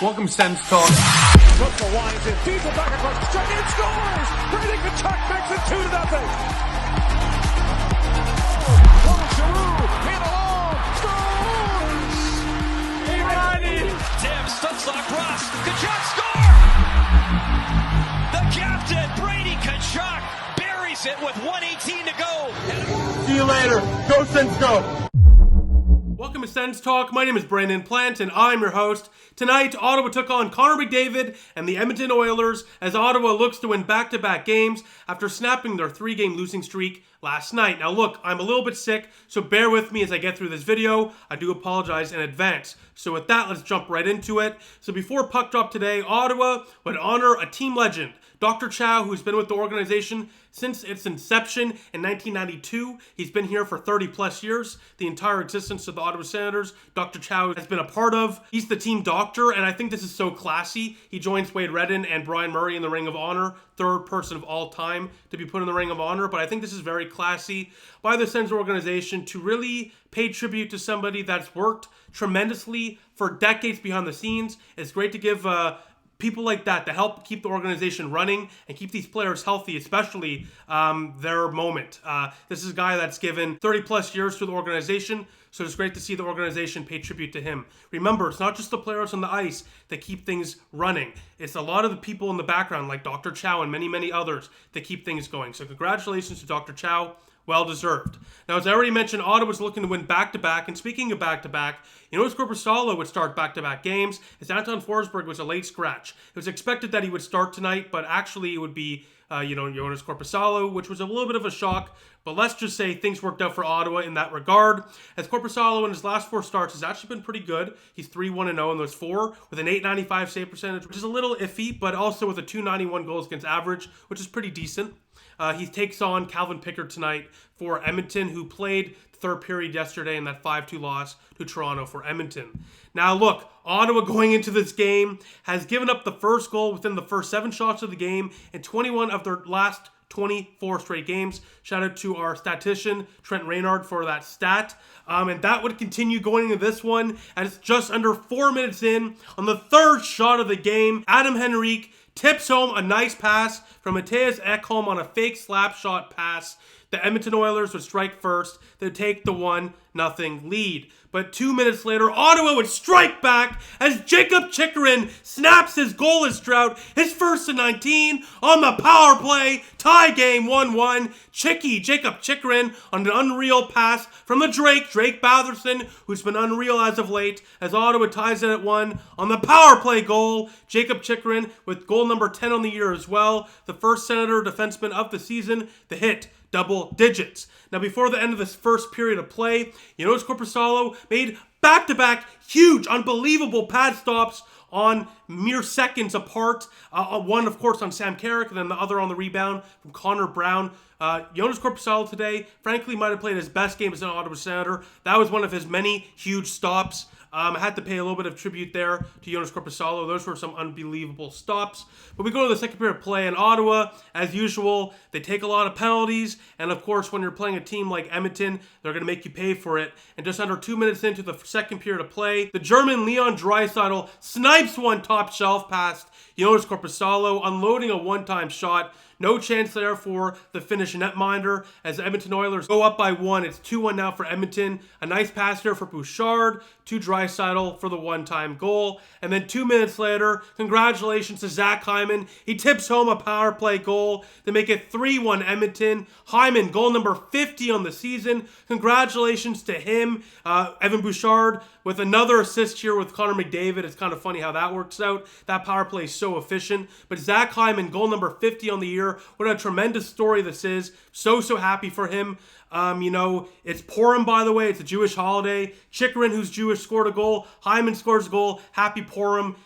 Welcome, Sens Talk. Russell winds in, feeds it back across the strike, and scores! Brady Tkachuk makes it 2-0. Giroux, in alone, scores! Tim Stutzel across, Tkachuk score! The captain, Brady Tkachuk, buries it with 1:18 to go. See you later. Go, Sens, go. Welcome to Sens Talk. My name is Brandon Plant, and I'm your host. Tonight, Ottawa took on Connor McDavid and the Edmonton Oilers as Ottawa looks to win back-to-back games after snapping their 3-game losing streak last night. Now look, I'm a little bit sick, so bear with me as I get through this video. I do apologize in advance. So with that, let's jump right into it. So before puck drop today, Ottawa would honor a team legend, Dr. Chow, who's been with the organization since its inception in 1992. He's been here for 30 plus years. The entire existence of the Ottawa Senators, Dr. Chow has been a part of. He's the team doctor, and I think this is so classy. He joins Wade Redden and Brian Murray in the Ring of Honor, third person of all time to be put in the Ring of Honor. But I think this is very classy by the Sens organization to really pay tribute to somebody that's worked tremendously for decades behind the scenes. It's great to give people like that to help keep the organization running and keep these players healthy, especially their moment. This is a guy that's given 30 plus years to the organization, so it's great to see the organization pay tribute to him. Remember, it's not just the players on the ice that keep things running. It's a lot of the people in the background, like Dr. Chow and many, many others, that keep things going. So congratulations to Dr. Chow. Well deserved. Now, as I already mentioned, Ottawa's looking to win back-to-back. And speaking of back-to-back, Joonas Korpisalo would start back-to-back games as Anton Forsberg was a late scratch. It was expected that he would start tonight, but actually it would be, Joonas Korpisalo, which was a little bit of a shock. But let's just say things worked out for Ottawa in that regard, as Korpisalo in his last 4 starts has actually been pretty good. He's 3-1-0 in those 4 with an .895 save percentage, which is a little iffy, but also with a .291 goals against average, which is pretty decent. He takes on Calvin Pickard tonight for Edmonton, who played the third period yesterday in that 5-2 loss to Toronto for Edmonton. Now look, Ottawa going into this game has given up the first goal within the first 7 shots of the game in 21 of their last 24 straight games. Shout out to our statistician, Trent Reynard, for that stat. And that would continue going into this one as just under 4 minutes in. On the third shot of the game, Adam Henrique tips home a nice pass from Mattias Ekholm on a fake slap shot pass. The Edmonton Oilers would strike first. They'd take the 1-0 lead. But 2 minutes later, Ottawa would strike back as Jacob Chychrun snaps his goalless drought, his first of 19 on the power play. Tie game 1-1. Jacob Chychrun on an unreal pass from the Drake Batherson, who's been unreal as of late, as Ottawa ties it at 1 on the power play goal. Jacob Chychrun with goal number 10 on the year as well. The first Senator defenseman of the season. The hit double digits. Now, before the end of this first period of play, Joonas Korpisalo made back-to-back huge, unbelievable pad stops on mere seconds apart. One, of course, on Sam Carrick, and then the other on the rebound from Connor Brown. Joonas Korpisalo today, frankly, might have played his best game as an Ottawa Senator. That was one of his many huge stops. I had to pay a little bit of tribute there to Joonas Korpisalo. Those were some unbelievable stops. But we go to the second period play in Ottawa. As usual, they take a lot of penalties. And of course, when you're playing a team like Edmonton, they're going to make you pay for it. And just under 2 minutes into the second period of play, the German Leon Draisaitl snipes one top shelf past Joonas Korpisalo, unloading a one-time shot. No chance there for the Finnish netminder as the Edmonton Oilers go up by 1. It's 2-1 now for Edmonton. A nice pass there for Bouchard to Draisaitl for the one-time goal. And then 2 minutes later, congratulations to Zach Hyman. He tips home a power play goal to make it 3-1 Edmonton. Hyman, goal number 50 on the season. Congratulations to him. Evan Bouchard with another assist here with Connor McDavid. It's kind of funny how that works out. That power play is so efficient. But Zach Hyman, goal number 50 on the year. What a tremendous story this is. So happy for him. It's Purim, by the way. It's a Jewish holiday. Chychrun, who's Jewish, scored a goal. Hyman scores a goal. Happy Purim.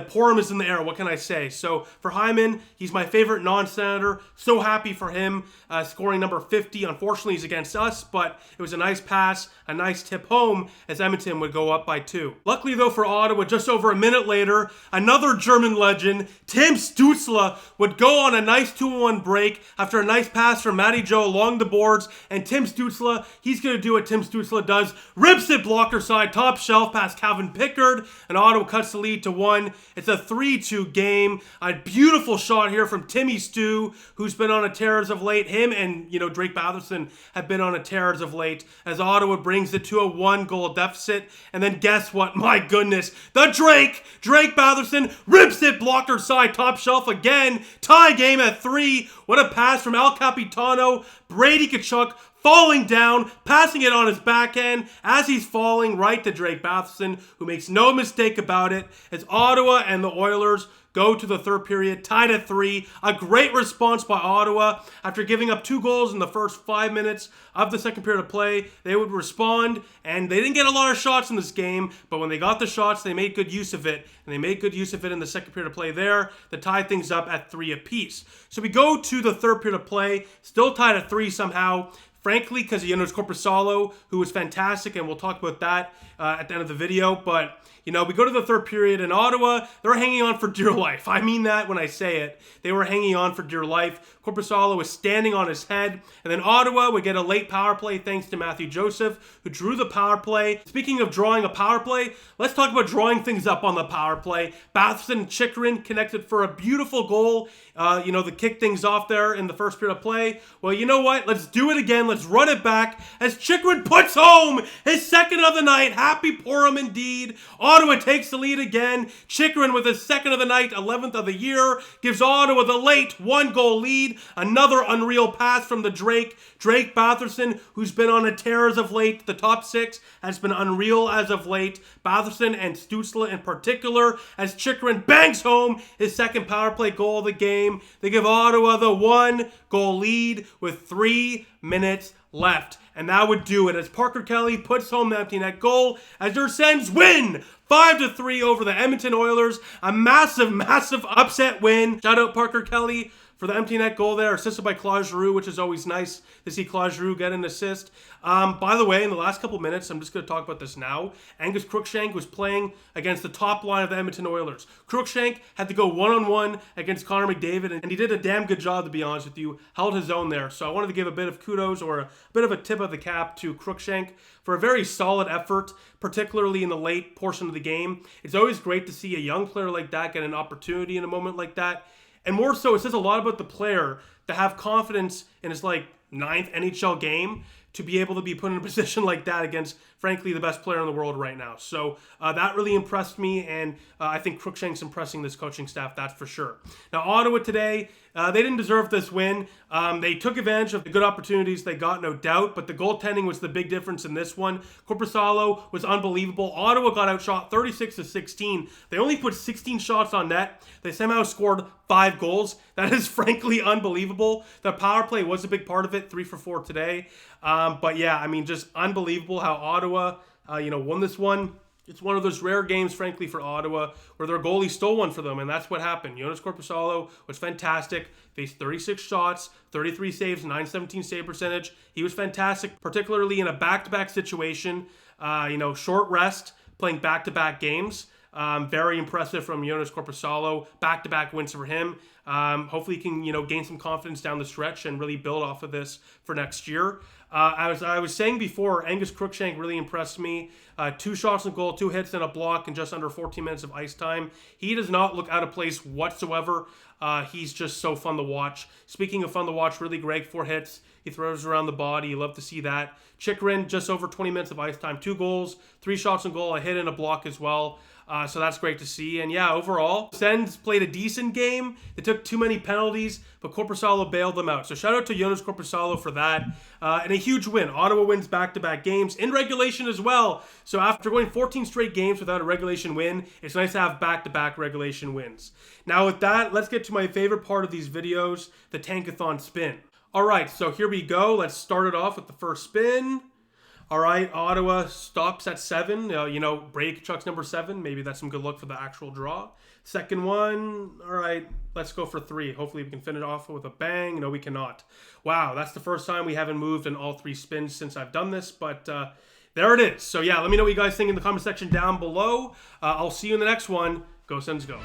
Purim is in the air. What can I say? So for Hyman, he's my favorite non-Senator. So happy for him scoring number 50. Unfortunately, he's against us, but it was a nice pass, a nice tip home as Edmonton would go up by 2. Luckily, though, for Ottawa, just over a minute later, another German legend, Tim Stützle, would go on a nice 2-1 break after a nice pass from Matty Joe along the boards, and Tim Tim Stützle, he's going to do what Tim Stützle does. Rips it blocker side, top shelf past Calvin Pickard, and Ottawa cuts the lead to 1. It's a 3-2 game. A beautiful shot here from Timmy Stu, who's been on a tear as of late. Him and, Drake Batherson have been on a tear as of late, as Ottawa brings it to a 1-goal deficit. And then guess what? My goodness, the Drake Batherson rips it blocker side, top shelf again. Tie game at 3. What a pass from El Capitano. Brady Tkachuk falling down, passing it on his backhand as he's falling right to Drake Batherson, who makes no mistake about it, as Ottawa and the Oilers go to the third period, tied at 3. A great response by Ottawa. After giving up 2 goals in the first 5 minutes of the second period of play, they would respond, and they didn't get a lot of shots in this game, but when they got the shots, they made good use of it, and they made good use of it in the second period of play there to tie things up at 3 apiece. So we go to the third period of play, still tied at 3 somehow, frankly, because of Joonas Korpisalo, who was fantastic, and we'll talk about that at the end of the video. But, we go to the third period, and Ottawa, they're hanging on for dear life. I mean that when I say it. They were hanging on for dear life. Korpisalo was standing on his head, and then Ottawa would get a late power play thanks to Matthew Joseph, who drew the power play. Speaking of drawing a power play, let's talk about drawing things up on the power play. Batherson and Chychrun connected for a beautiful goal, to kick things off there in the first period of play. Well, you know what? Let's do it again. Let's run it back as Chychrun puts home his second of the night. Happy for him indeed. Ottawa takes the lead again. Chychrun with his second of the night, 11th of the year, gives Ottawa the late 1-goal lead. Another unreal pass from the Drake Batherson, who's been on a tear as of late. The top 6 has been unreal as of late. Batherson and Stützle in particular, as Chychrun bangs home his second power play goal of the game. They give Ottawa the 1-goal lead with 3 minutes left. And that would do it as Parker Kelly puts home the empty net goal as their Sens win 5-3 over the Edmonton Oilers. A massive, massive upset win. Shout out Parker Kelly for the empty net goal there, assisted by Claude Giroux, which is always nice to see Claude Giroux get an assist. By the way, in the last couple minutes, I'm just going to talk about this now. Angus Crookshank was playing against the top line of the Edmonton Oilers. Crookshank had to go one-on-one against Connor McDavid, and he did a damn good job, to be honest with you. Held his own there. So I wanted to give a bit of kudos or a bit of a tip of the cap to Crookshank for a very solid effort, particularly in the late portion of the game. It's always great to see a young player like that get an opportunity in a moment like that. And more so, it says a lot about the player to have confidence in his 9th NHL game to be able to be put in a position like that against, frankly, the best player in the world right now. So that really impressed me, and I think Crookshank's impressing this coaching staff, that's for sure. Now, Ottawa today, they didn't deserve this win. They took advantage of the good opportunities they got, no doubt, but the goaltending was the big difference in this one. Korpisalo was unbelievable. Ottawa got outshot 36-16. They only put 16 shots on net. They somehow scored 5 goals. That is frankly unbelievable. The power play was a big part of it, 3 for 4 today. But yeah, I mean, just unbelievable how Ottawa, won this one. It's one of those rare games, frankly, for Ottawa where their goalie stole one for them, and that's what happened. Joonas Korpisalo was fantastic. Faced 36 shots, 33 saves, 917 save percentage. He was fantastic, particularly in a back-to-back situation. Short rest, playing back-to-back games. Very impressive from Joonas Korpisalo. Back-to-back wins for him. Hopefully he can, gain some confidence down the stretch and really build off of this for next year. As I was saying before, Angus Crookshank really impressed me. 2 shots on goal, 2 hits and a block in just under 14 minutes of ice time. He does not look out of place whatsoever. He's just so fun to watch. Speaking of fun to watch, really great 4 hits. He throws around the body. You love to see that. Chychrun, just over 20 minutes of ice time. 2 goals, 3 shots on goal, a hit and a block as well. So that's great to see. And yeah, overall, Sens played a decent game. They took too many penalties, but Korpisalo bailed them out. So shout out to Joonas Korpisalo for that. And a huge win. Ottawa wins back-to-back games in regulation as well. So after going 14 straight games without a regulation win, it's nice to have back-to-back regulation wins. Now with that, let's get to my favorite part of these videos, the Tankathon spin. All right, so here we go. Let's start it off with the first spin. All right, Ottawa stops at 7. Brady Tkachuk's number 7. Maybe that's some good luck for the actual draw. Second one, all right, let's go for 3. Hopefully we can finish off with a bang. No, we cannot. Wow, that's the first time we haven't moved in all 3 spins since I've done this, but there it is. So yeah, let me know what you guys think in the comment section down below. I'll see you in the next one. Go Sens, go.